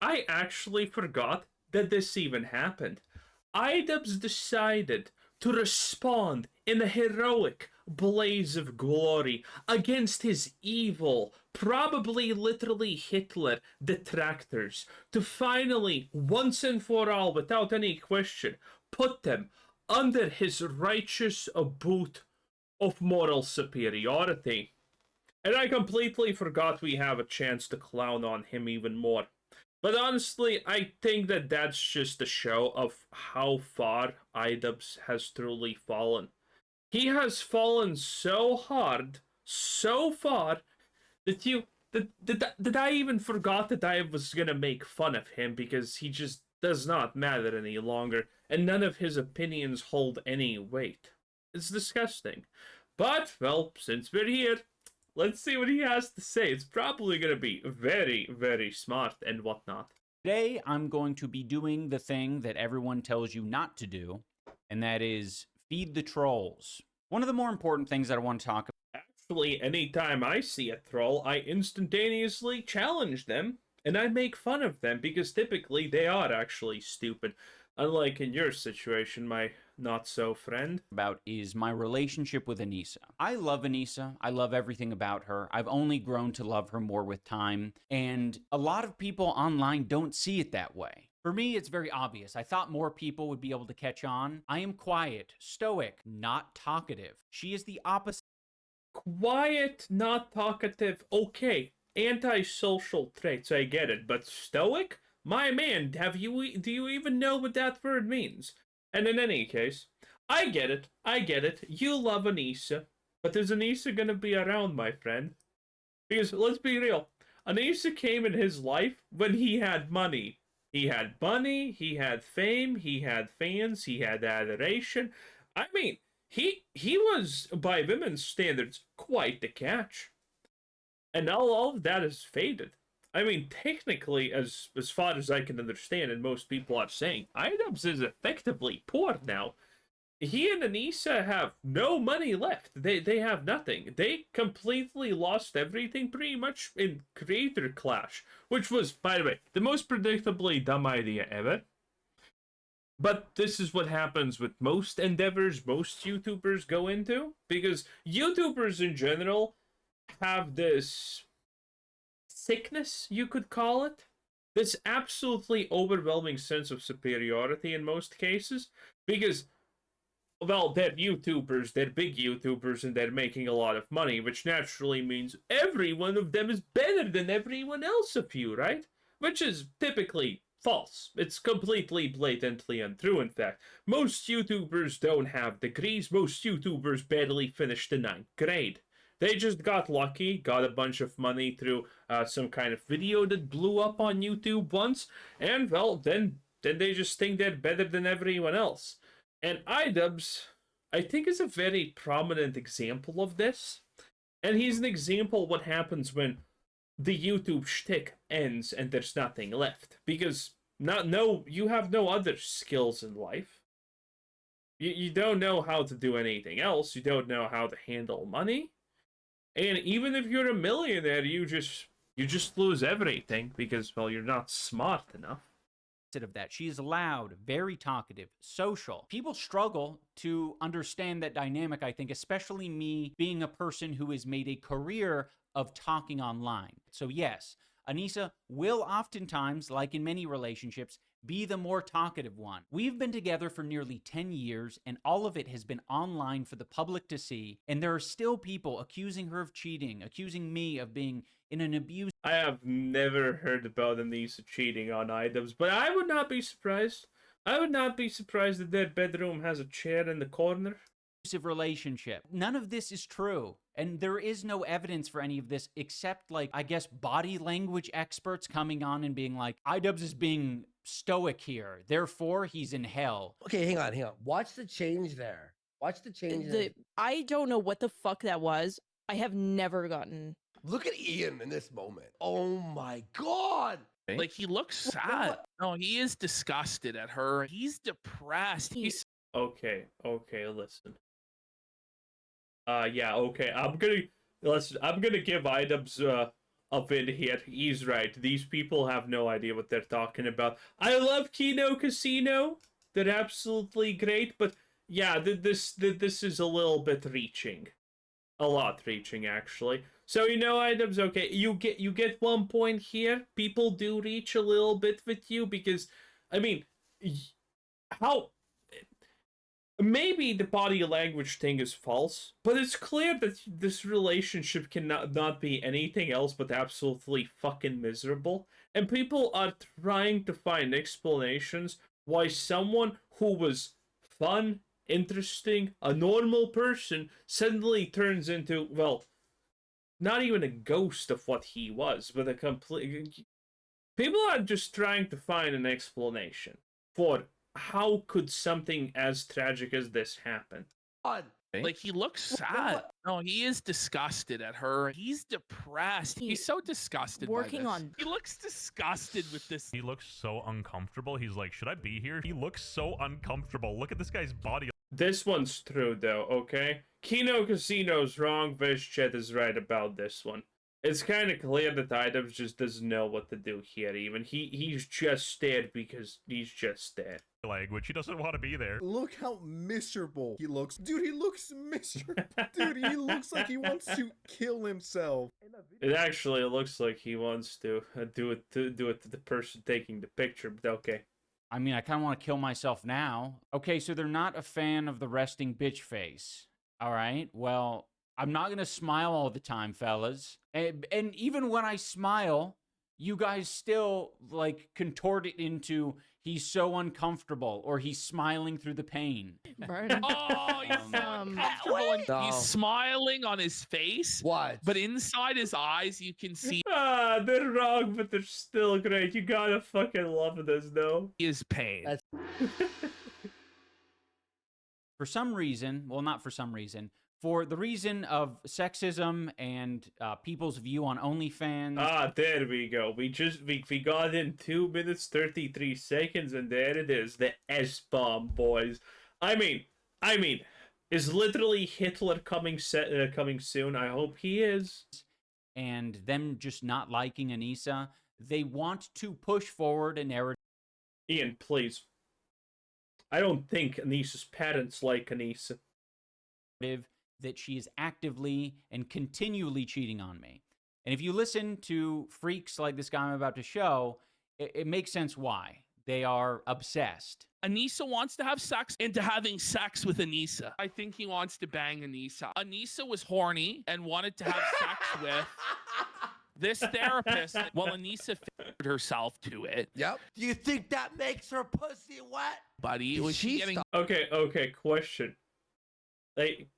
I actually forgot that this even happened. Idubbbz decided to respond in a heroic blaze of glory against his evil, probably literally Hitler detractors, to finally, once and for all, without any question, put them under his righteous boot of moral superiority. And I completely forgot we have a chance to clown on him even more. But honestly, I think that that's just a show of how far Idubbbz has truly fallen. He has fallen so hard, so far, that I even forgot that I was gonna make fun of him because he just does not matter any longer, and none of his opinions hold any weight. It's disgusting. But, well, since we're here, let's see what he has to say. It's probably going to be very, very smart and whatnot. Today, I'm going to be doing the thing that everyone tells you not to do, and that is feed the trolls. One of the more important things that I want to talk about. Actually, anytime I see a troll, I instantaneously challenge them, and I make fun of them, because typically they are actually stupid. Unlike in your situation, my not-so-friend. About is my relationship with Anissa. I love Anissa. I love everything about her. I've only grown to love her more with time, and a lot of people online don't see it that way. For me, it's very obvious. I thought more people would be able to catch on. I am quiet, stoic, not talkative. She is the opposite. Quiet, not talkative, okay. Antisocial traits, I get it, but stoic? My man, do you even know what that word means? And in any case, I get it. You love Anissa, but is Anissa gonna be around, my friend? Because let's be real, Anissa came in his life when he had money. He had money, he had fame, he had fans, he had adoration. I mean, he was, by women's standards, quite the catch. And now all of that is faded. I mean, technically, as far as I can understand, and most people are saying, Idubbbz is effectively poor now. He and Anissa have no money left. They have nothing. They completely lost everything pretty much in Creator Clash, which was, by the way, the most predictably dumb idea ever. But this is what happens with most endeavors most YouTubers go into, because YouTubers in general have this sickness, you could call it. This absolutely overwhelming sense of superiority in most cases, because, well, they're YouTubers, they're big YouTubers, and they're making a lot of money, which naturally means every one of them is better than everyone else of you, right? Which is typically false. It's completely blatantly untrue, in fact. Most YouTubers don't have degrees, most YouTubers barely finish the 9th grade. They just got lucky, got a bunch of money through some kind of video that blew up on YouTube once, and, well, then they just think they're better than everyone else. And Idubbbz, I think, is a very prominent example of this. And he's an example of what happens when the YouTube shtick ends and there's nothing left. Because you have no other skills in life. You don't know how to do anything else. You don't know how to handle money. And even if you're a millionaire, you just lose everything because, well, you're not smart enough. Of that. She is loud, very talkative, social. People struggle to understand that dynamic, I think, especially me being a person who has made a career of talking online. So yes, Anissa will oftentimes, like in many relationships, be the more talkative one. We've been together for nearly 10 years, and all of it has been online for the public to see, and there are still people accusing her of cheating, accusing me of being in an abuse. I have never heard about Anissa cheating on Idubbbz, but I would not be surprised. I would not be surprised that their bedroom has a chair in the corner. Relationship. None of this is true, and there is no evidence for any of this except, like, I guess body language experts coming on and being like, Idubbbz is being stoic here, therefore he's in hell. Okay, hang on. Watch the change there. Watch the change. I don't know what the fuck that was. I have never gotten. Look at Ian in this moment. Oh my god. Like, he looks sad. No, he is disgusted at her. He's depressed. He's okay, listen. Yeah, okay. I'm gonna give Idubbbz up in here. He's right. These people have no idea what they're talking about. I love Kino Casino. They're absolutely great, but yeah, this is a little bit reaching. A lot reaching, actually. So, Idubbbz, okay, you get 1 point here. People do reach a little bit with you because, I mean, how... Maybe the body language thing is false, but it's clear that this relationship cannot not be anything else but absolutely fucking miserable. And people are trying to find explanations why someone who was fun, interesting, a normal person suddenly turns into, well, not even a ghost of what he was, but a complete... People are just trying to find an explanation for how could something as tragic as this happen? Like, he looks sad. No, he is disgusted at her. He's depressed. He's so disgusted Working by this. on- He looks disgusted with this. He looks so uncomfortable. He's like, should I be here? He looks so uncomfortable. Look at this guy's body. This one's true, though, okay? Kino Casino's wrong, Vizchet is right about this one. It's kind of clear that Idubbbz just doesn't know what to do here, even. He's just there because he's just there. Language. He doesn't want to be there. Look how miserable he looks. Dude, he looks miserable. Dude, he looks like he wants to kill himself. It actually looks like he wants to do it to the person taking the picture, but okay. I mean, I kind of want to kill myself now. Okay, so they're not a fan of the resting bitch face. All right, well, I'm not going to smile all the time, fellas. And even when I smile, you guys still, like, contort it into he's so uncomfortable or he's smiling through the pain. Burn. Oh, he's so uncomfortable. And No. he's smiling on his face. What? But inside his eyes, you can see They're wrong, but they're still great. You gotta fucking love this, though. his pain. That's- For some reason, well, not for some reason, for the reason of sexism and people's view on OnlyFans. There we go. We got in 2 minutes 33 seconds, and there it is, the S-bomb, boys. I mean, is literally Hitler coming soon? I hope he is. And them just not liking Anissa, they want to push forward a narrative Ian, please. I don't think Anissa's parents like Anissa. that she is actively and continually cheating on me. And if you listen to freaks like this guy I'm about to show, it makes sense why. They are obsessed. Anissa wants to have sex into having sex with Anissa. I think he wants to bang Anissa. Anissa was horny and wanted to have sex with this therapist. Well, Anissa figured herself to it. Yep. Do you think that makes her pussy wet? Buddy, was she getting... Okay, question. Like,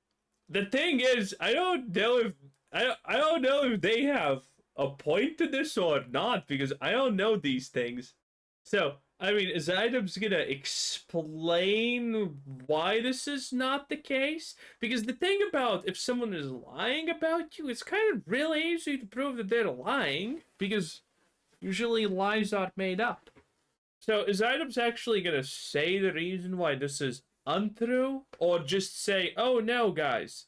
the thing is, I don't know if they have a point to this or not, because I don't know these things. So, I mean, is Idubbbz gonna explain why this is not the case? Because the thing about if someone is lying about you, it's kind of really easy to prove that they're lying, because usually lies are made up. So, is Idubbbz actually gonna say the reason why this is untrue, or just say, oh no, guys,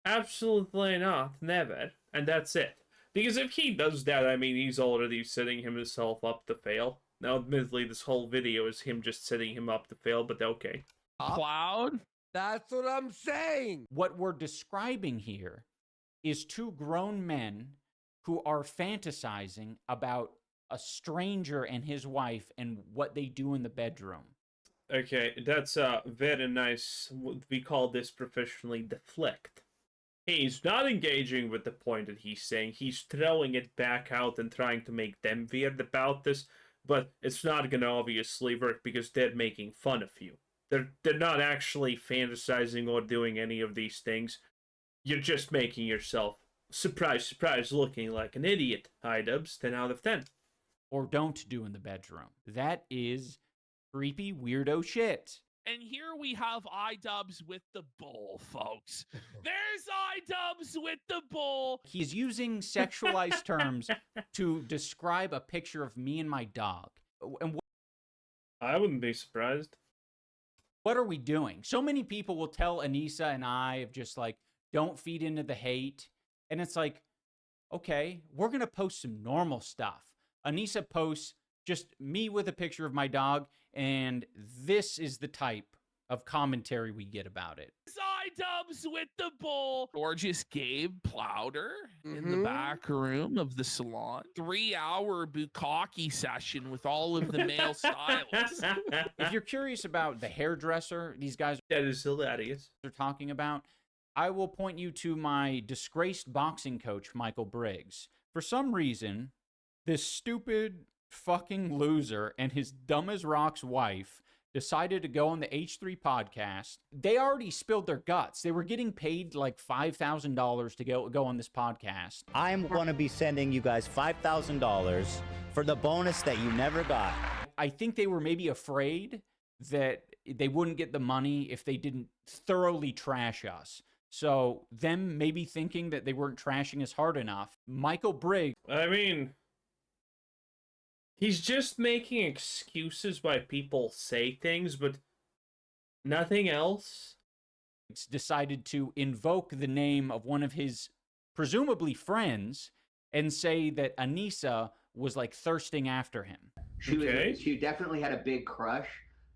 absolutely not, never, and that's it? Because if he does that, I mean, he's already setting himself up to fail. Now, admittedly, this whole video is him just setting him up to fail, but okay. Cloud? That's what I'm saying. What we're describing here is two grown men who are fantasizing about a stranger and his wife and what they do in the bedroom. Okay, that's very nice. We call this professionally deflect. He's not engaging with the point that he's saying. He's throwing it back out and trying to make them weird about this, but it's not gonna obviously work because they're making fun of you. They're not actually fantasizing or doing any of these things. You're just making yourself, surprise, surprise, looking like an idiot. Idubbbz, 10 out of 10. Or don't do in the bedroom. That is creepy weirdo shit. And here we have Idubbbz with the bull, folks. There's Idubbbz with the bull. He's using sexualized terms to describe a picture of me and my dog. And I wouldn't be surprised. what are we doing? So many people will tell Anissa and I of just like, don't feed into the hate. And it's like, Okay, we're going to post some normal stuff. Anissa posts just me with a picture of my dog, and this is the type of commentary we get about it. Idubbbz with the bull. Gorgeous Gabe Plowder in the back room of the salon. 3-hour bukkake session with all of the male stylists. If you're curious about the hairdresser these guys That is hilarious. are talking about, I will point you to my disgraced boxing coach, Michael Briggs. For some reason, this stupid fucking loser and his dumb as rocks wife decided to go on the H3 podcast. They already spilled their guts. They were getting paid like $5,000 to go on this podcast. I'm going to be sending you guys $5,000 for the bonus that you never got. I think they were maybe afraid that they wouldn't get the money if they didn't thoroughly trash us. So them maybe thinking that they weren't trashing us hard enough. Michael Briggs, I mean, he's just making excuses why people say things, but nothing else. decided to invoke the name of one of his presumably friends and say that Anissa was like thirsting after him. She definitely had a big crush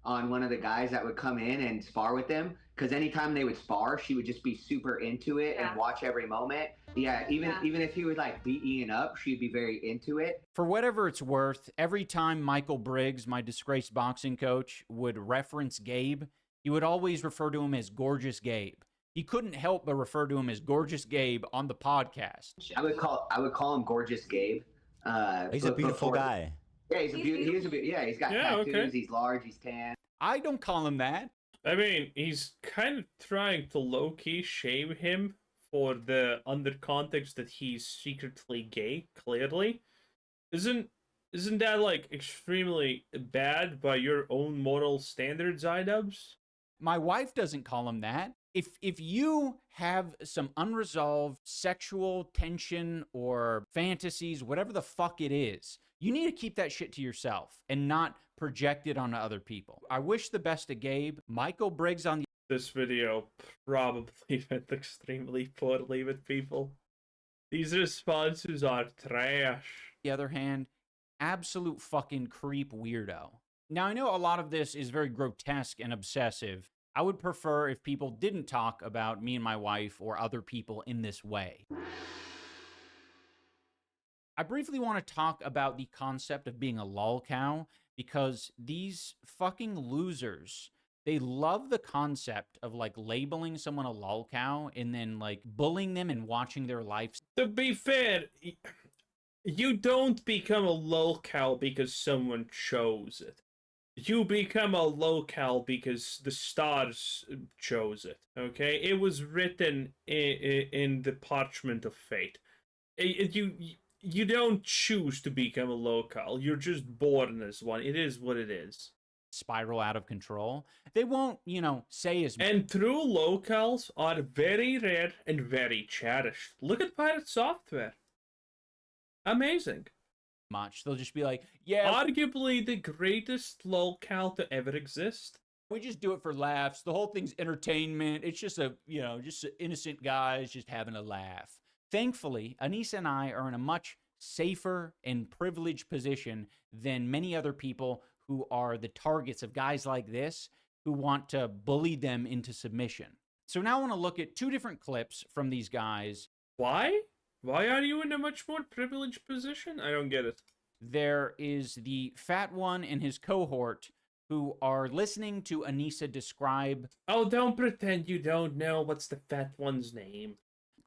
on one of the guys that would come in and spar with them, because anytime they would spar, she would just be super into it and watch every moment. Even if he would like beat Ian up, she'd be very into it. For whatever it's worth, every time Michael Briggs, my disgraced boxing coach, would reference Gabe, he would always refer to him as Gorgeous Gabe. He couldn't help but refer to him as Gorgeous Gabe on the podcast. I would call him Gorgeous Gabe. He's a beautiful guy. Yeah, he's got tattoos. He's large. He's tan. I don't call him that. I mean, he's kind of trying to low-key shame him for the under context that he's secretly gay, clearly. Isn't that, like, extremely bad by your own moral standards, Idubbbz? My wife doesn't call him that. If you have some unresolved sexual tension or fantasies, whatever the fuck it is, you need to keep that shit to yourself and not project it onto other people. I wish the best to Gabe. Michael Briggs on the... This video probably went extremely poorly with people. These responses are trash. the other hand, absolute fucking creep weirdo. Now, I know a lot of this is very grotesque and obsessive. I would prefer if people didn't talk about me and my wife or other people in this way. I briefly want to talk about the concept of being a lolcow, because these fucking losers, they love the concept of like labeling someone a lolcow and then like bullying them and watching their lives. To be fair, you don't become a lolcow because someone chose it. You become a lolcow because the stars chose it, okay? It was written in the parchment of fate. You don't choose to become a lolcow. You're just born as one. It is what it is. Spiral out of control. They won't, say as much. And true lolcows are very rare and very cherished. Look at Pirate Software. Amazing. Much. They'll just be like, yeah, arguably the greatest lolcow to ever exist. We just do it for laughs. The whole thing's entertainment. It's just just innocent guys just having a laugh. Thankfully, Anissa and I are in a much safer and privileged position than many other people who are the targets of guys like this who want to bully them into submission. So now I want to look at two different clips from these guys. Why? Why are you in a much more privileged position? I don't get it. There is the fat one and his cohort who are listening to Anissa describe... Oh, don't pretend you don't know what's the fat one's name.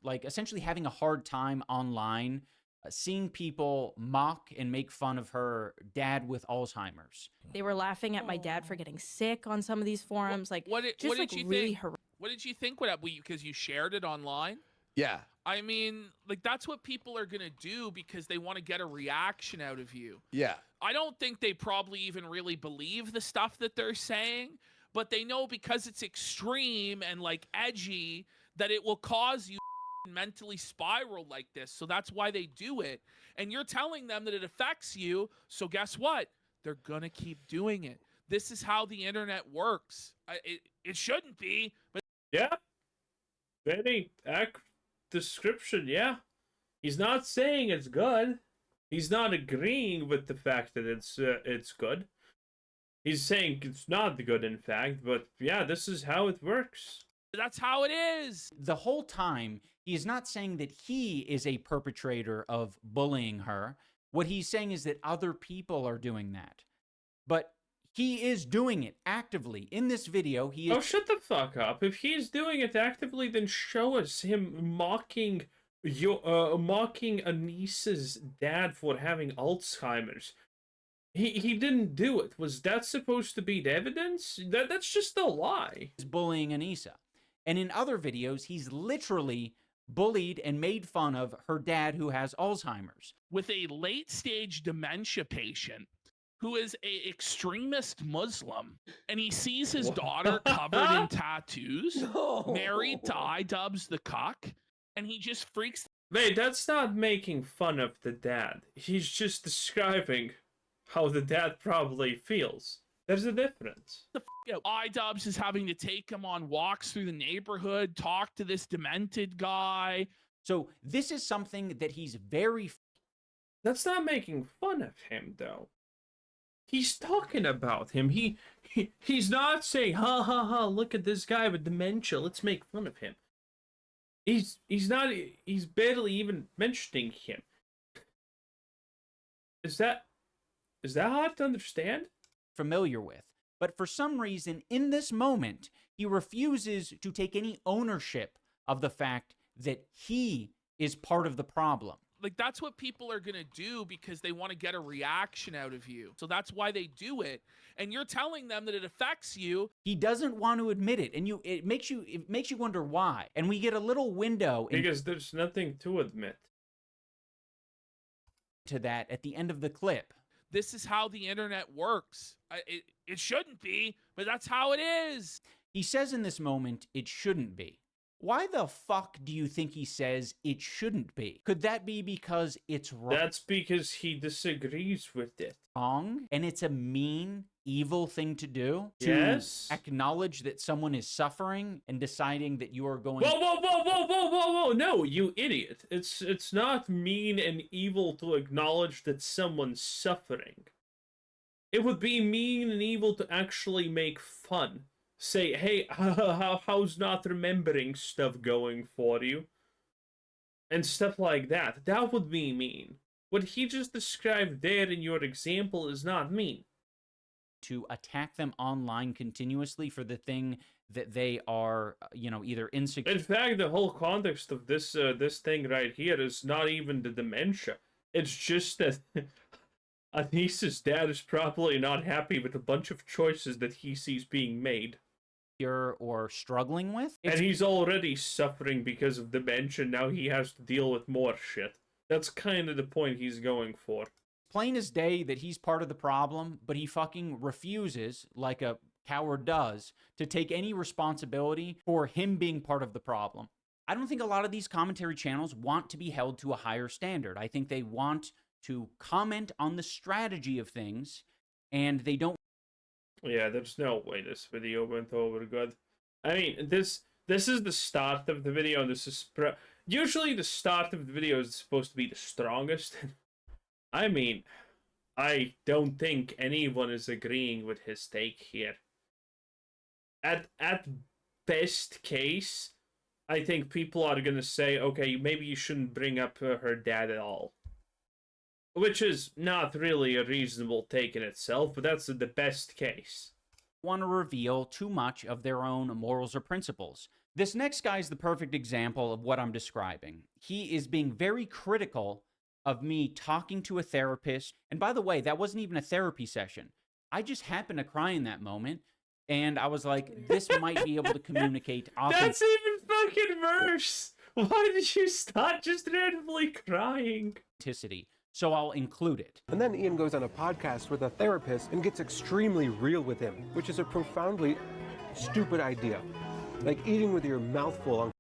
Like, essentially having a hard time online, seeing people mock and make fun of her dad with Alzheimer's. They were laughing at my dad for getting sick on some of these forums. What did you think? What did you think? Because you shared it online? Yeah. I mean, like, that's what people are going to do because they want to get a reaction out of you. Yeah. I don't think they probably even really believe the stuff that they're saying, but they know because it's extreme and, like, edgy that it will cause you mentally spiral like this. So that's why they do it. And you're telling them that it affects you. So guess what? They're going to keep doing it. This is how the internet works. It shouldn't be, but... Yeah. Very accurate description, yeah. He's not saying it's good. He's not agreeing with the fact that it's good. He's saying it's not good, in fact, but yeah, this is how it works. That's how it is. The whole time, he is not saying that he is a perpetrator of bullying her. What he's saying is that other people are doing that. But he is doing it actively. In this video, he is... Oh, shut the fuck up. If he's doing it actively, then show us him mocking Anissa's dad for having Alzheimer's. He didn't do it. Was that supposed to be the evidence? That's just a lie. He's bullying Anissa. And in other videos, he's literally bullied and made fun of her dad who has Alzheimer's. With a late-stage dementia patient who is a extremist Muslim, and he sees his daughter covered in tattoos, married to Idubbbz the cuck, and he just freaks. Wait, that's not making fun of the dad. He's just describing how the dad probably feels. There's a difference. Idubbbz is having to take him on walks through the neighborhood, talk to this demented guy. So this is something that he's very... That's not making fun of him, though. He's talking about him. He's not saying, ha ha ha, look at this guy with dementia, let's make fun of him. He's barely even mentioning him. Is that hard to understand? Familiar with. But for some reason, in this moment, he refuses to take any ownership of the fact that he is part of the problem. Like, that's what people are going to do because they want to get a reaction out of you. So that's why they do it. And you're telling them that it affects you. He doesn't want to admit it. And it makes you wonder why. And we get a little window because there's nothing to admit to that at the end of the clip. This is how the internet works. It shouldn't be, but that's how it is. He says in this moment, it shouldn't be. Why the fuck do you think he says it shouldn't be? Could that be because it's wrong? That's because he disagrees with it. Wrong? And it's a mean, evil thing to do? Yes. To acknowledge that someone is suffering and deciding that you are going... Whoa, no, you idiot. It's not mean and evil to acknowledge that someone's suffering. It would be mean and evil to actually make fun. Say, hey, how's not remembering stuff going for you? And stuff like that. That would be mean. What he just described there in your example is not mean. To attack them online continuously for the thing that they are, either insecure... In fact, the whole context of this thing right here is not even the dementia. It's just that Anissa's dad is probably not happy with a bunch of choices that he sees being made. Or struggling with. And he's already suffering because of dementia. Now he has to deal with more shit. That's kind of the point he's going for. Plain as day that he's part of the problem, but he fucking refuses, like a coward does, to take any responsibility for him being part of the problem. I don't think a lot of these commentary channels want to be held to a higher standard. I think they want to comment on the strategy of things, and they don't... Yeah, there's no way this video went over good. I mean, this is the start of the video, and this is... Usually the start of the video is supposed to be the strongest. I mean, I don't think anyone is agreeing with his take here. At best case, I think people are gonna say, okay, maybe you shouldn't bring up her dad at all. Which is not really a reasonable take in itself, but that's the best case. Want to reveal too much of their own morals or principles. This next guy is the perfect example of what I'm describing. He is being very critical of me talking to a therapist. And by the way, that wasn't even a therapy session. I just happened to cry in that moment, and I was like, this might be able to communicate. That's even fucking worse. Why did you start just randomly crying? Authenticity. So I'll include it. And then Ian goes on a podcast with a therapist and gets extremely real with him, which is a profoundly stupid idea. Like eating with your mouth full on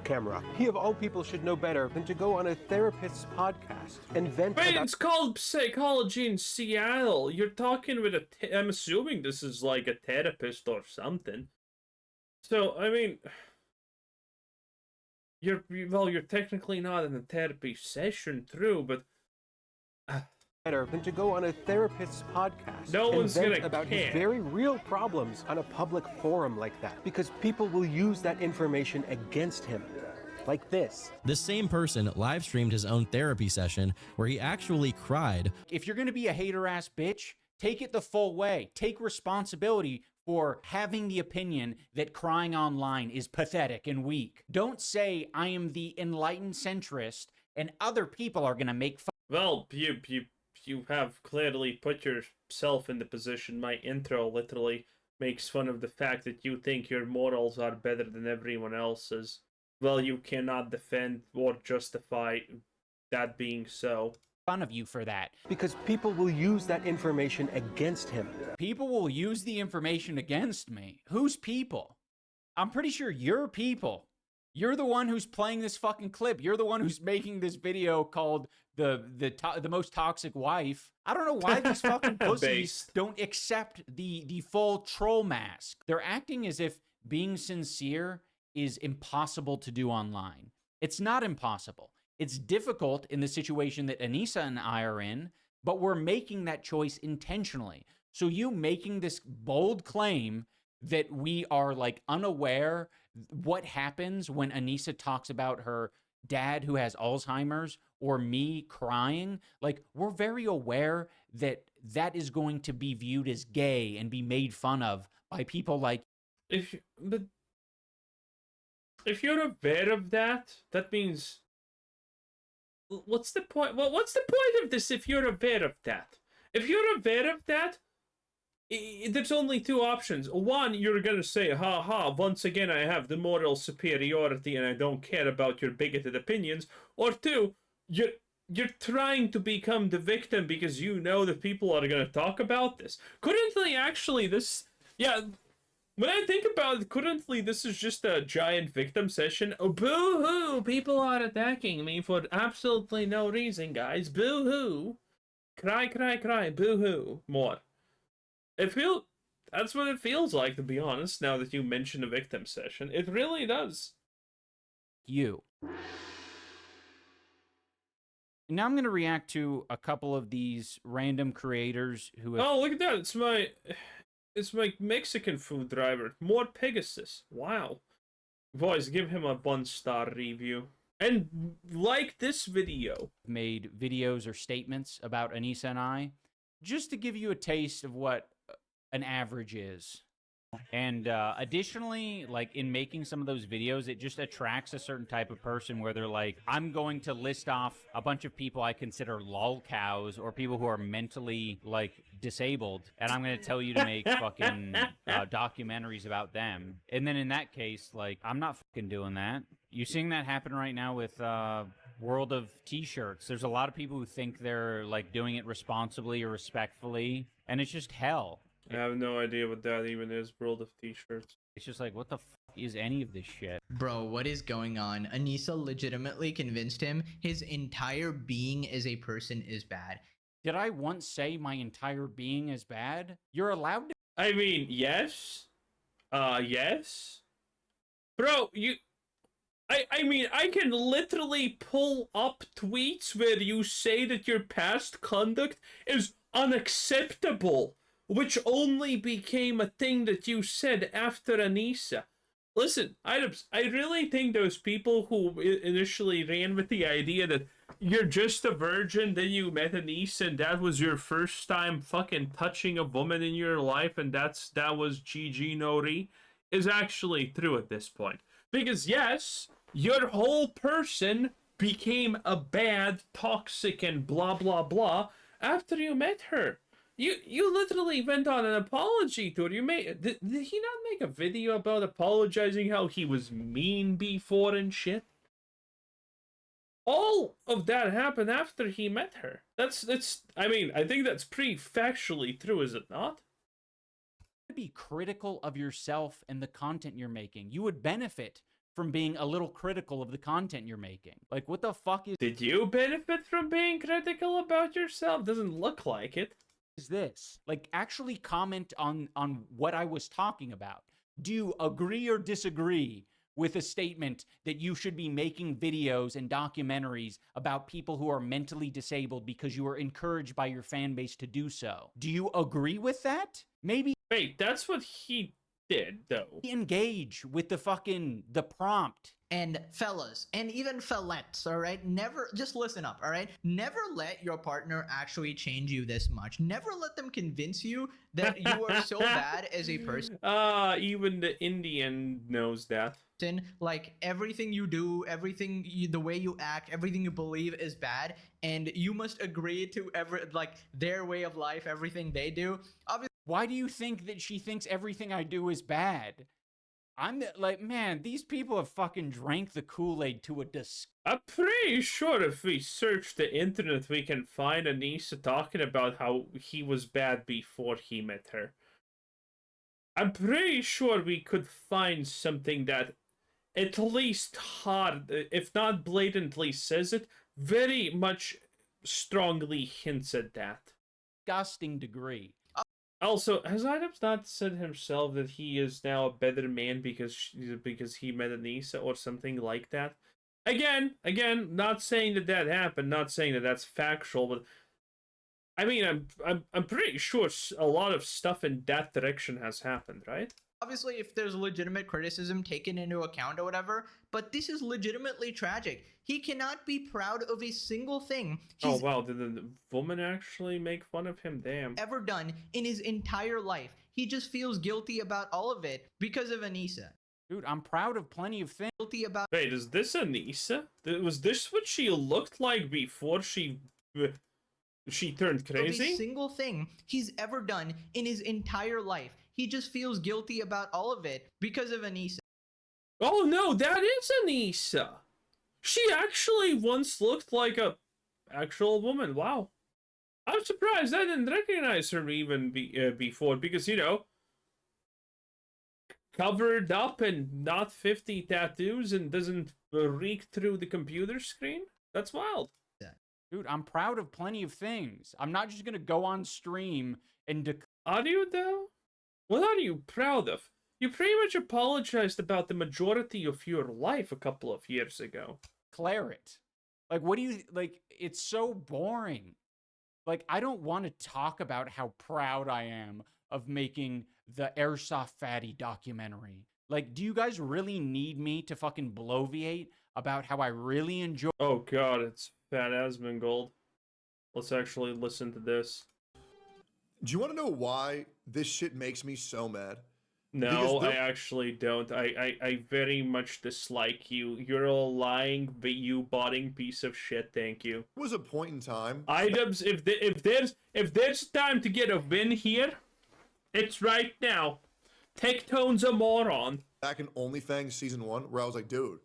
camera. He of all people should know better than to go on a therapist's podcast and vent Wait, about... it's called Psychology in Seattle. You're talking with I'm assuming this is like a therapist or something. So, I mean... you're technically not in a therapy session, true, but better than to go on a therapist's podcast No and one's vent gonna about care. his very real problems on a public forum like that, because people will use that information against him. Like this. The same person live streamed his own therapy session where he actually cried. If you're going to be a hater-ass bitch, take it the full way. Take responsibility for having the opinion that crying online is pathetic and weak. Don't say I am the enlightened centrist and other people are going to make fun. Well, you have clearly put yourself in the position. My intro literally makes fun of the fact that you think your morals are better than everyone else's. Well, you cannot defend or justify that being so. Fun of you for that. Because people will use that information against him. People will use the information against me. Who's people? I'm pretty sure you're people. You're the one who's playing this fucking clip. You're the one who's making this video called the most toxic wife. I don't know why these fucking pussies don't accept the full troll mask. They're acting as if being sincere is impossible to do online. It's not impossible. It's difficult in the situation that Anissa and I are in, but we're making that choice intentionally. So you making this bold claim that we are like unaware what happens when Anissa talks about her dad who has Alzheimer's or me crying, like we're very aware that that is going to be viewed as gay and be made fun of by people like If you're aware of that, that means... What's the point? Well, what's the point of this if you're aware of that? If you're aware of that, there's only two options. One, you're gonna say, ha ha, once again I have the moral superiority and I don't care about your bigoted opinions. Or two, you're trying to become the victim because you know that people are gonna talk about this. Currently, actually, this... Yeah... When I think about it, currently this is just a giant victim session. Oh, boo-hoo! People are attacking me for absolutely no reason, guys. Boo-hoo! Cry, cry, cry. Boo-hoo. More. That's what it feels like, to be honest, now that you mention a victim session. It really does. you. Now I'm going to react to a couple of these random creators who have... Oh, look at that. It's my Mexican food driver, morepegasus. Wow. Boys, give him a 1-star review. And like this video. Made videos or statements about Anissa and I, just to give you a taste of what an average is. And additionally, like in making some of those videos, it just attracts a certain type of person where they're like, I'm going to list off a bunch of people I consider lolcows or people who are mentally like disabled, and I'm going to tell you to make fucking documentaries about them. And then in that case, like, I'm not fucking doing that. You seeing that happen right now with World of T-shirts? There's a lot of people who think they're like doing it responsibly or respectfully, and it's just hell. I have no idea what that even is, World of T-shirts. It's just like, what the fuck is any of this shit? Bro, what is going on? Anissa legitimately convinced him his entire being as a person is bad. Did I once say my entire being is bad? You're allowed to... I mean, yes. Yes. Bro, I mean, I can literally pull up tweets where you say that your past conduct is unacceptable, which only became a thing that you said after Anissa. Listen, Idubbbz, I really think those people who initially ran with the idea that you're just a virgin, then you met Anissa, and that was your first time fucking touching a woman in your life, and that was GG Nori, is actually true at this point. Because yes, your whole person became a bad, toxic, and blah blah blah after you met her. You literally went on an apology tour. Did he not make a video about apologizing how he was mean before and shit? All of that happened after he met her. I mean, I think that's pretty factually true, is it not? Be critical of yourself and the content you're making. You would benefit from being a little critical of the content you're making. Like, what the fuck is... Did you benefit from being critical about yourself? Doesn't look like it. Is this? Like, actually comment on what I was talking about. Do you agree or disagree with a statement that you should be making videos and documentaries about people who are mentally disabled because you are encouraged by your fan base to do so. Do you agree with that? Maybe Wait, that's what he did, though. engage with the prompt. And fellas, and even fellettes, all right? Never, just listen up, all right? Never let your partner actually change you this much. Never let them convince you that you are so bad as a person. Even the Indian knows that. Like, everything you do, the way you act, everything you believe is bad, and you must agree to their way of life, everything they do. Obviously, why do you think that she thinks everything I do is bad? I'm like, man, these people have fucking drank the Kool-Aid to a I'm pretty sure if we search the internet, we can find Anissa talking about how he was bad before he met her. I'm pretty sure we could find something that at least hard, if not blatantly says it, very much strongly hints at that. disgusting degree. Also, has Idubbbz not said himself that he is now a better man because he met Anissa or something like that? Again, not saying that happened, not saying that that's factual, but I mean, I'm pretty sure a lot of stuff in that direction has happened, right? Obviously, if there's legitimate criticism taken into account or whatever, but this is legitimately tragic. He cannot be proud of a single thing Oh wow, did the woman actually make fun of him? Damn. ever done in his entire life. He just feels guilty about all of it because of Anissa. Dude, I'm proud of plenty of things. Guilty about Wait, is this Anissa? Was this what she looked like before she turned crazy? every single thing he's ever done in his entire life. He just feels guilty about all of it because of Anissa. Oh no, that is Anissa. She actually once looked like a actual woman. Wow. I'm surprised I didn't recognize her even before because, you know, covered up and not 50 tattoos and doesn't reek through the computer screen. That's wild. Dude, I'm proud of plenty of things. I'm not just gonna go on stream and Are you though? What are you proud of? You pretty much apologized about the majority of your life a couple of years ago. declare it. Like, what do you, like, it's so boring. Like, I don't want to talk about how proud I am of making the Airsoft Fatty documentary. Like, do you guys really need me to fucking bloviate about how I really enjoy? Oh god, it's Fat Asmongold. Let's actually listen to this. Do you want to know why this shit makes me so mad? No, I actually don't. I very much dislike you. You're a lying, you-botting piece of shit. Thank you. There was a point in time. Idubbbz, if there's time to get a win here, it's right now. Tectone's a moron. Back in OnlyFans season 1, where I was like, dude,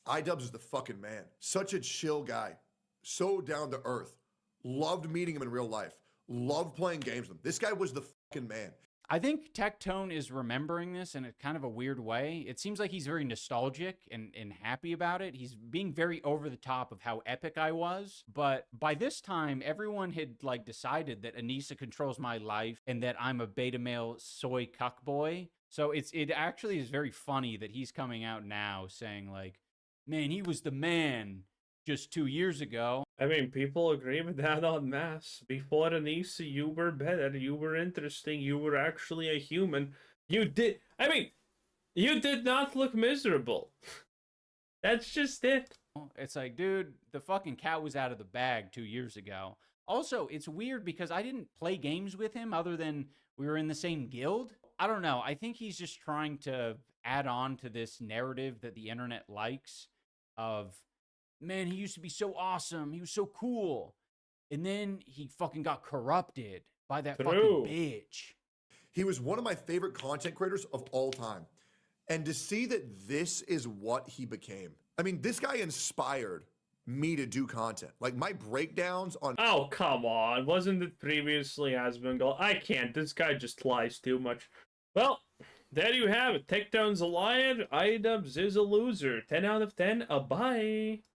Idubbbz is the fucking man. Such a chill guy. So down to earth. Loved meeting him in real life. Loved playing games with him. This guy was the fucking man. I think Tectone is remembering this in a kind of a weird way. It seems like he's very nostalgic and happy about it. He's being very over the top of how epic I was. But by this time, everyone had like decided that Anissa controls my life and that I'm a beta male soy cuckboy. So it actually is very funny that he's coming out now saying like, man, he was the man just 2 years ago. I mean, people agree with that en masse. Before Anissa, you were better, you were interesting, you were actually a human. You did not look miserable. That's just it. It's like, dude, the fucking cat was out of the bag 2 years ago. Also, it's weird because I didn't play games with him other than we were in the same guild. I don't know. I think he's just trying to add on to this narrative that the internet likes of, man, he used to be so awesome. He was so cool. And then he fucking got corrupted by that fucking bitch. He was one of my favorite content creators of all time. And to see that this is what he became. I mean, this guy inspired me to do content. Like my breakdowns on... Oh, come on. Wasn't it previously Asmongold? I can't. This guy just lies too much. Well, there you have it. Tectone's a liar. Idubbbz is a loser. 10 out of 10. Bye.